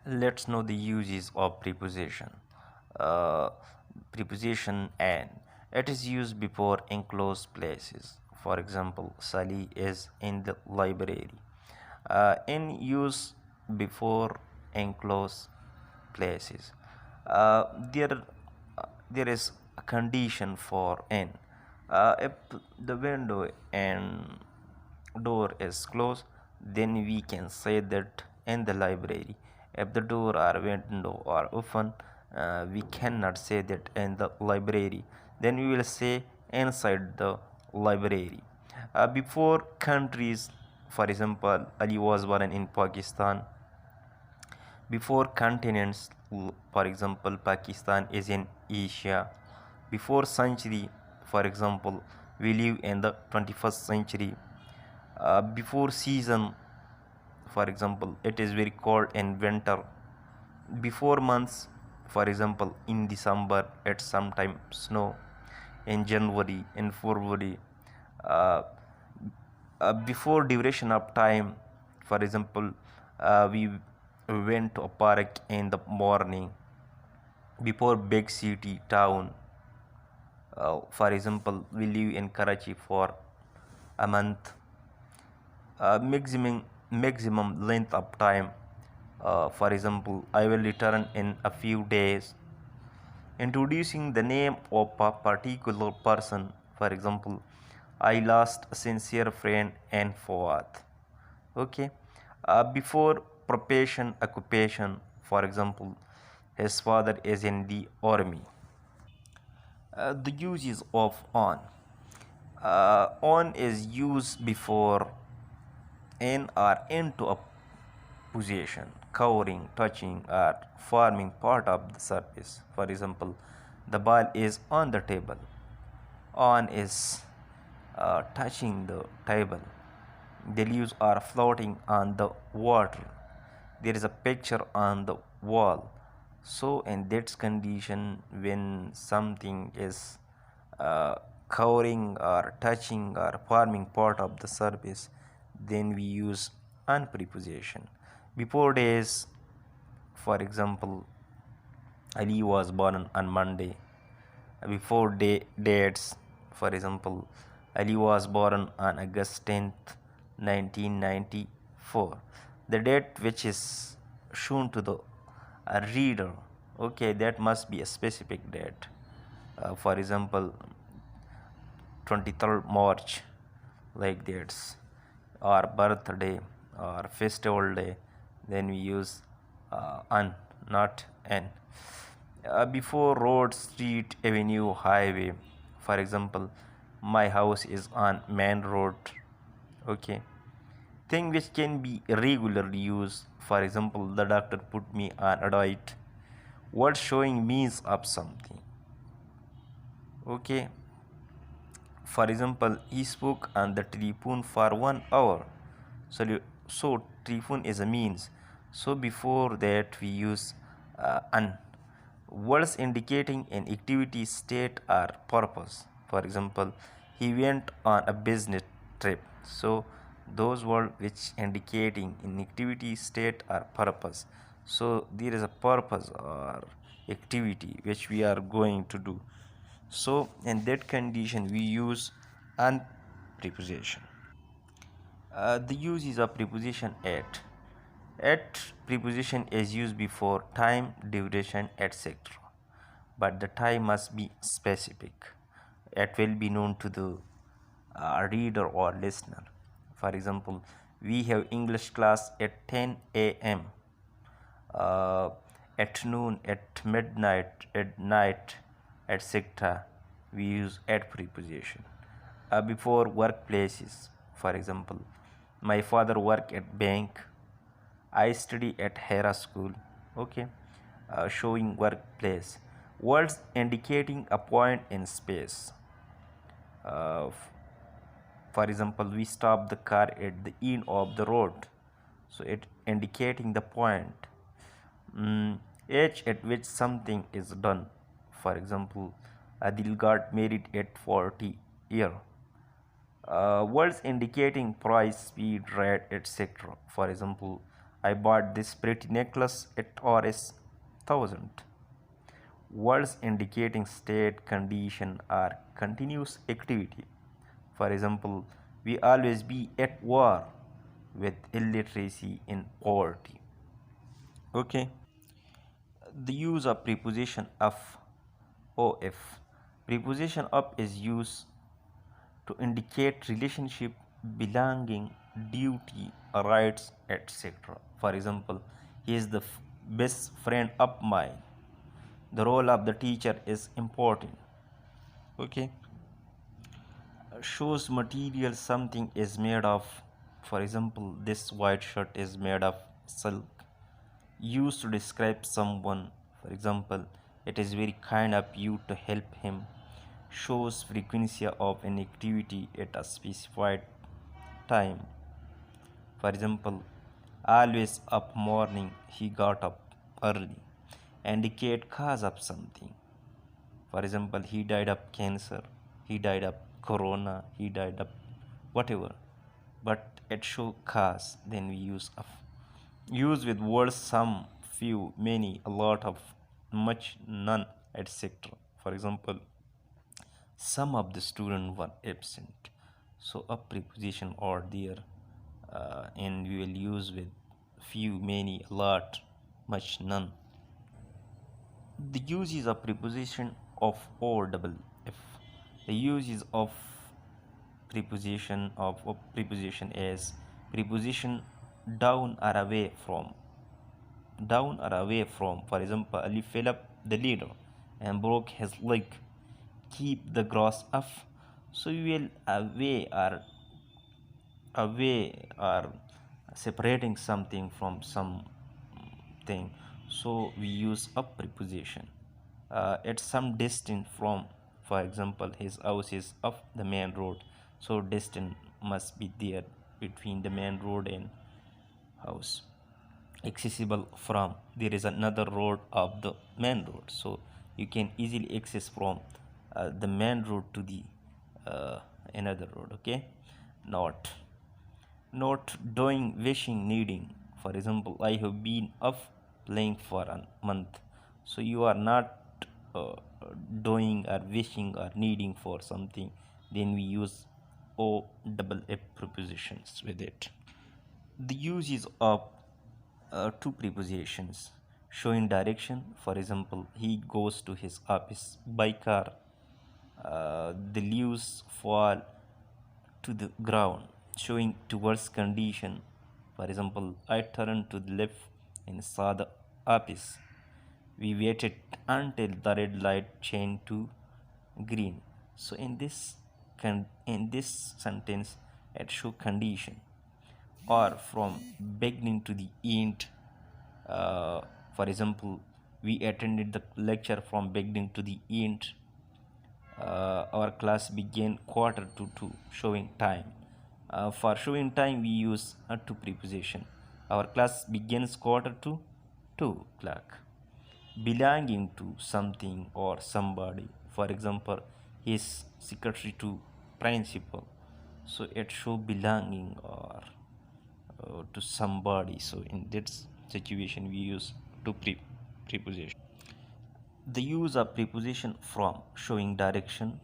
Let's know the uses of preposition. Uh, Preposition "an". It is used before enclosed places. For example, Sally is in the library. In use before enclosed places. Uh, there, there is a condition for "in". If the window and door is closed, then we can say that in the library. If the door or window are open, we cannot say that in the library. Then we will say inside the library. Before countries, for example, Ali was born in Pakistan. Before continents, for example, Pakistan is in Asia. Before century, for example, we live in the 21st century. Before season, for example, it is very cold in winter. Before months, for example, in December it sometimes snow. In January, in February. uh, Before duration of time, for example, we went to a park in the morning. Before big city town, for example, we live in Karachi for a month. Maximum length of time, for example, I will return in a few days. Introducing the name of a particular person, for example, I lost a sincere friend and forth. Okay. Before profession, occupation, for example, his father is in the army. The uses of "on". "On" is used before "in" or into a position, covering, touching, or forming part of the surface. For example, the ball is on the table. "On" is touching the table. The leaves are floating on the water. There is a picture on the wall. So, in that condition, when something is uh, covering or touching or forming part of the surface, then we use "on" preposition. Before days, for example, Ali was born on Monday. Before dates, for example, Ali was born on August 10th, 1994. The date which is shown to the reader, okay, that must be a specific date. For example, 23rd March, like that's or birthday or festival day, then we use "on", not "n". Before road, street, avenue, highway, for example, my house is on main road. Okay. Thing which can be regularly used, for example, the doctor put me on a diet. Word showing means of something. Okay. For example, he spoke on the telephone for 1 hour. So telephone is a means. So before that we use "an". Words indicating an activity, state, or purpose. For example, he went on a business trip. So those words which indicating an activity, state, or purpose. So there is a purpose or activity which we are going to do. So in that condition we use "an" preposition. The use is a preposition "at". At preposition is used before time, duration, etc. But the time must be specific. It will be known to the reader or listener. For example, we have English class at 10 a.m. At noon, at midnight, at night, etc. We use "at" preposition. Before workplaces, for example, my father work at bank. I study at Hera school. Okay. Showing workplace. Words indicating a point in space. Uh, for example, we stop the car at the end of the road. So it indicating the point. Age at which something is done. For example, Adil got married at 40 year. Words indicating price, speed, rate, etc. For example, I bought this pretty necklace at Rs 1000. Words indicating state, condition, or continuous activity. For example, we always be at war with illiteracy and poverty. Okay. The use of preposition of. Preposition of is used to indicate relationship, belonging, duty, rights, etc. For example, he is the best friend of mine. The role of the teacher is important. Okay. Shows material something is made of. For example, this white shirt is made of silk. Used to describe someone. For example, it is very kind of you to help him. Shows frequency of an activity at a specified time. For example, always up morning he got up early. Indicate cause of something. For example, he died of cancer, he died of corona, he died of whatever. But it show cause, then we use of. Use with words some, few, many, a lot of, much, none, etc. For example, some of the students were absent. So a preposition or there, and we will use with few, many, a lot, much, none. The uses of preposition of double f. The uses of preposition is preposition down or away from. Down or away from. For example, Ali fell up the ladder and broke his leg. Keep the grass up. So we will away or separating something from something. So we use a preposition. At some distance from. For example, his house is off the main road, so distance must be there between the main road and house. Accessible from, there is another road of the main road, so you can easily access from the main road to the another road. Okay. Not doing, wishing, needing. For example, I have been off playing for a month. So you are not doing or wishing or needing for something, then we use o double f prepositions with it. The uses of two prepositions showing direction. For example, he goes to his office by car. The leaves fall to the ground, showing towards condition. For example, I turned to the left and saw the office. We waited until the red light changed to green. So in this sentence, it show condition. Or from beginning to the end. Uh, for example, we attended the lecture from beginning to the end. Our class began quarter to two, showing time. For showing time, we use a to preposition. Our class begins quarter to 2 o'clock. Belonging to something or somebody. For example, he is secretary to principal. So it show belonging or to somebody. So in this situation, we use to preposition. The use of preposition from showing direction.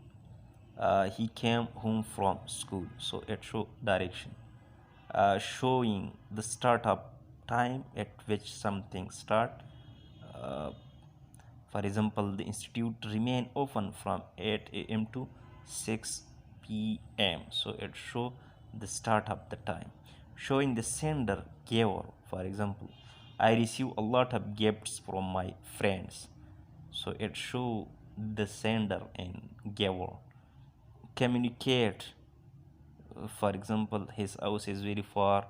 He came home from school, so it show direction. Showing the startup time at which something start. uh, for example, the institute remain open from 8 a.m. to 6 p.m. so it show the start of the time. Showing the sender, giver. For example, I receive a lot of gifts from my friends, so it show the sender and giver. Communicate. For example, his house is very far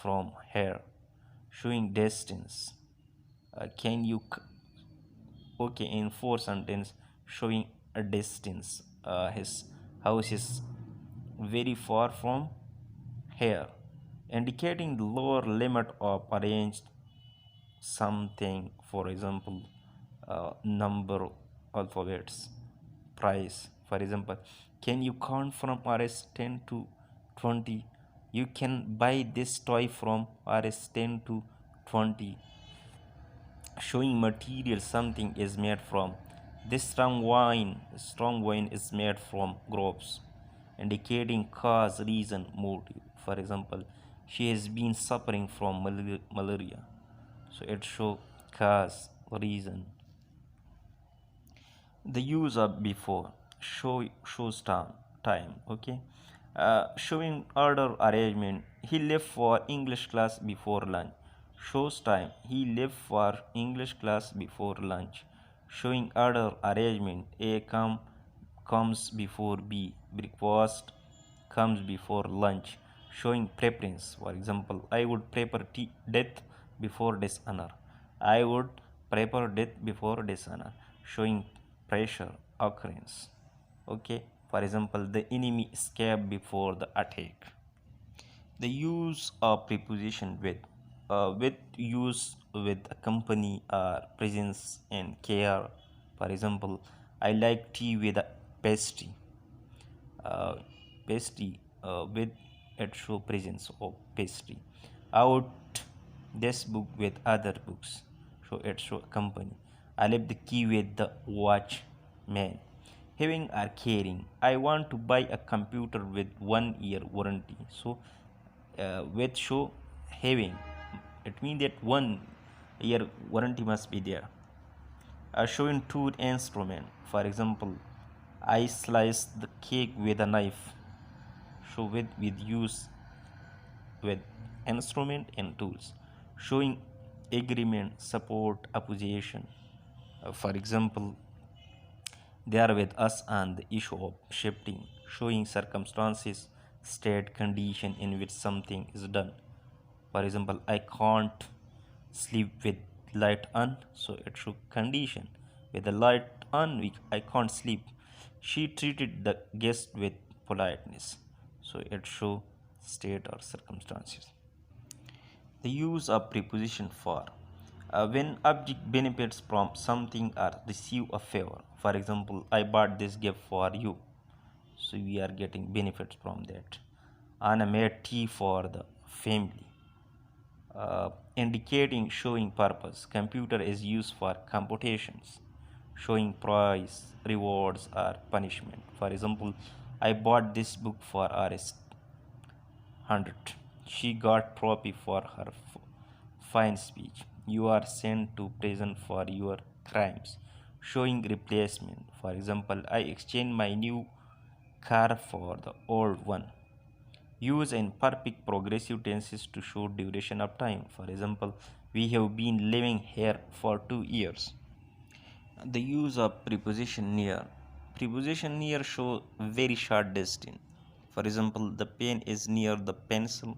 from here, showing distance. Can you okay, in four sentence, showing a distance. His house is very far from here, indicating the lower limit of arranged something. For example, number, alphabets, price. For example, can you count from rs 10 to 20? You can buy this toy from rs 10 to 20, showing material something is made from. This strong wine is made from grapes, indicating cause, reason, motive. For example, she has been suffering from malaria. So it shows cause, reason. The use of before shows time. Okay, showing order arrangement. He left for English class before lunch. Shows time. He left for English class before lunch. Showing order arrangement. Comes before B. Breakfast comes before lunch. Showing preference. For example, I would prefer death before dishonor. I would prefer death before dishonor. Showing pressure occurrence. Okay, for example, the enemy escaped before the attack. The use of preposition with use with accompany or presence and care. For example, I like tea with a pastry. uh, Pastry with it show presence of pastry. Out this book with other books, so it show company. I left the key with the watchman. Having or caring. I want to buy a computer with 1 year warranty. So with show having, it means that 1 year warranty must be there. Showing two instrument. For example, I slice the cake with a knife. So with use with instrument and tools. Showing agreement, support, opposition. For example, they are with us on the issue of shifting, showing circumstances, state, condition in which something is done. For example, I can't sleep with light on, so it should condition. With the light on, I can't sleep. She treated the guest with politeness, so it show state or circumstances. The use of preposition for. When object benefits from something or receive a favor. For example, I bought this gift for you, so we are getting benefits from that. Anna made tea for the family. Indicating showing purpose. Computer is used for computations, showing prize, rewards, or punishment. For example, I bought this book for Rs 100. She got trophy for her fine speech. You are sent to prison for your crimes, showing replacement. For example, I exchange my new car for the old one. Use in perfect progressive tenses to show duration of time. For example, we have been living here for 2 years. The use of preposition near. Preposition near show very short distance. For example, the pen is near the pencil,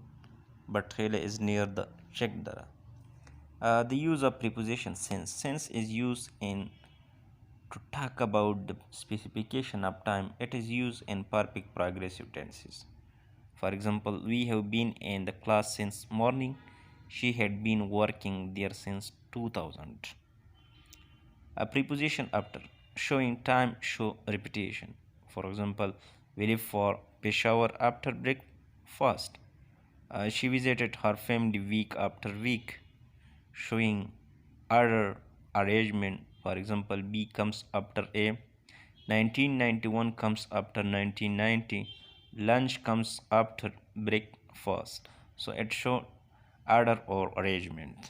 but Rela is near the checkdara. The use of preposition since. Since is used in to talk about the specification of time. It is used in perfect progressive tenses. For example, we have been in the class since morning. She had been working there since 2000. A preposition after. Showing time, show repetition. For example, we leave for Peshawar after breakfast. She visited her family week after week. Showing order arrangement. For example, B comes after A. 1991 comes after 1990. Lunch comes after breakfast. So it shows order or arrangement.